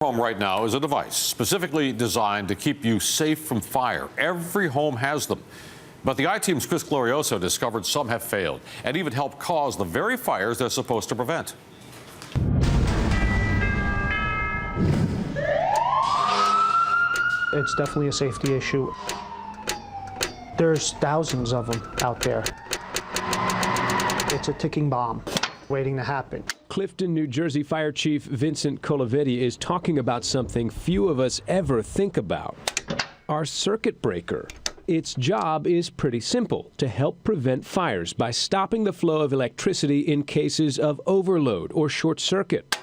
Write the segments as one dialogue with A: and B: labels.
A: Home right now is a device specifically designed to keep you safe from fire. Every home has them. But the I-Team's Chris Glorioso discovered some have failed and even helped cause the very fires they're supposed to prevent.
B: It's definitely a safety issue. There's thousands of them out there. It's a ticking bomb waiting to happen.
C: Clifton, New Jersey Fire Chief Vincent Colavetti is talking about something few of us ever think about: our circuit breaker. Its job is pretty simple: to help prevent fires by stopping the flow of electricity in cases of overload or short circuit.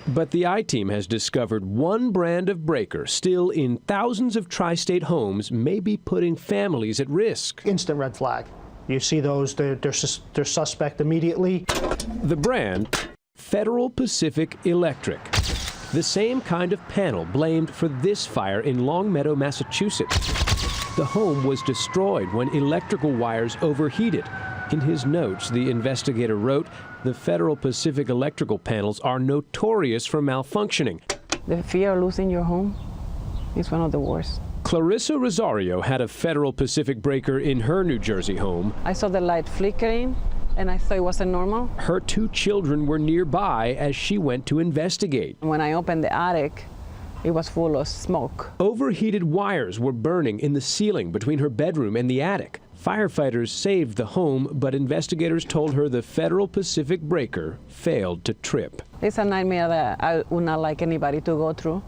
C: But the I-Team has discovered one brand of breaker still in thousands of tri-state homes may be putting families at risk.
B: Instant red flag. You see those, they're suspect immediately.
C: The brand, Federal Pacific Electric. The same kind of panel blamed for this fire in Longmeadow, Massachusetts. The home was destroyed when electrical wires overheated. In his notes, the investigator wrote, the Federal Pacific electrical panels are notorious for malfunctioning.
D: The fear of losing your home is one of the worst.
C: Clarissa Rosario had a Federal Pacific breaker in her New Jersey home.
D: I saw the light flickering, and I thought it wasn't normal.
C: Her two children were nearby as she went to investigate.
D: When I opened the attic, it was full of smoke.
C: Overheated wires were burning in the ceiling between her bedroom and the attic. Firefighters saved the home, but investigators told her the Federal Pacific breaker failed to trip.
D: It's a nightmare that I would not like anybody to go through.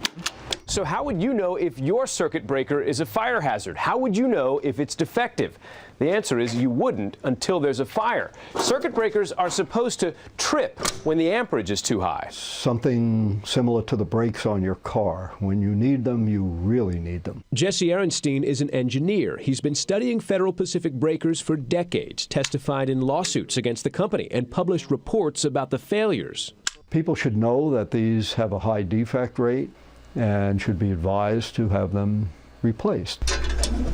C: So how would you know if your circuit breaker is a fire hazard? How would you know if it's defective? The answer is you wouldn't until there's a fire. Circuit breakers are supposed to trip when the amperage is too high.
E: Something similar to the brakes on your car. When you need them, you really need them.
C: Jesse Ehrenstein is an engineer. He's been studying Federal Pacific breakers for decades, testified in lawsuits against the company, and published reports about the failures.
E: People should know that these have a high defect rate and should be advised to have them replaced.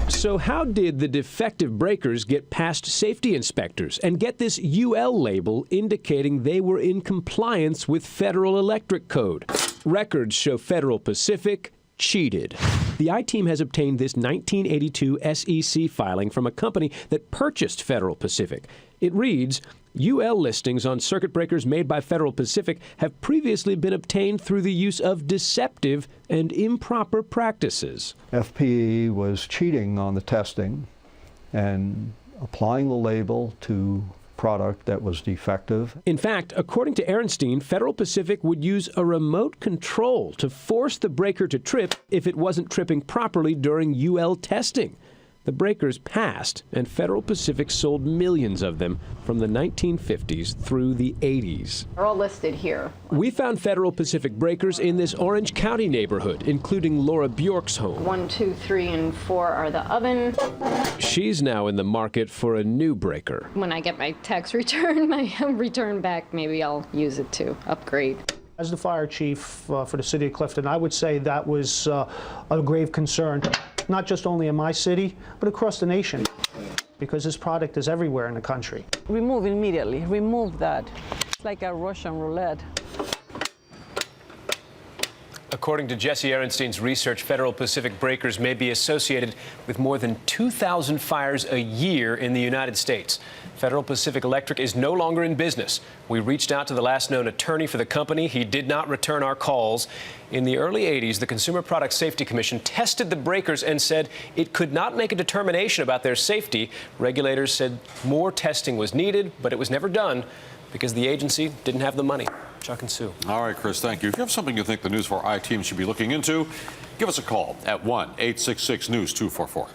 C: So how did the defective breakers get past safety inspectors and get this UL label indicating they were in compliance with Federal Electric Code? Records show Federal Pacific cheated. The I-Team has obtained this 1982 SEC filing from a company that purchased Federal Pacific. It reads, UL listings on circuit breakers made by Federal Pacific have previously been obtained through the use of deceptive and improper practices.
E: FPE was cheating on the testing and applying the label to product that was defective.
C: In fact, according to Ehrenstein, Federal Pacific would use a remote control to force the breaker to trip if it wasn't tripping properly during UL testing. The breakers passed, and Federal Pacific sold millions of them from the 1950s through the 80s.
F: They're all listed here.
C: We found Federal Pacific breakers in this Orange County neighborhood, including Laura Bjork's home.
F: 1, 2, 3, and 4 are the oven.
C: She's now in the market for a new breaker.
F: When I get my tax return, my return back, maybe I'll use it to upgrade.
B: As the fire chief for the city of Clifton, I would say that was a grave concern, not just only in my city, but across the nation, because this product is everywhere in the country.
D: Remove immediately. Remove that. It's like a Russian roulette.
G: According to Jesse Ehrenstein's research, Federal Pacific breakers may be associated with more than 2,000 fires a year in the United States. Federal Pacific Electric is no longer in business. We reached out to the last known attorney for the company. He did not return our calls. In the early 80s, the Consumer Product Safety Commission tested the breakers and said it could not make a determination about their safety. Regulators said more testing was needed, but it was never done because the agency didn't have the money. Chuck and Sue.
A: All right, Chris, thank you. If you have something you think the News 4 I-Team should be looking into, give us a call at 1-866-NEWS-244.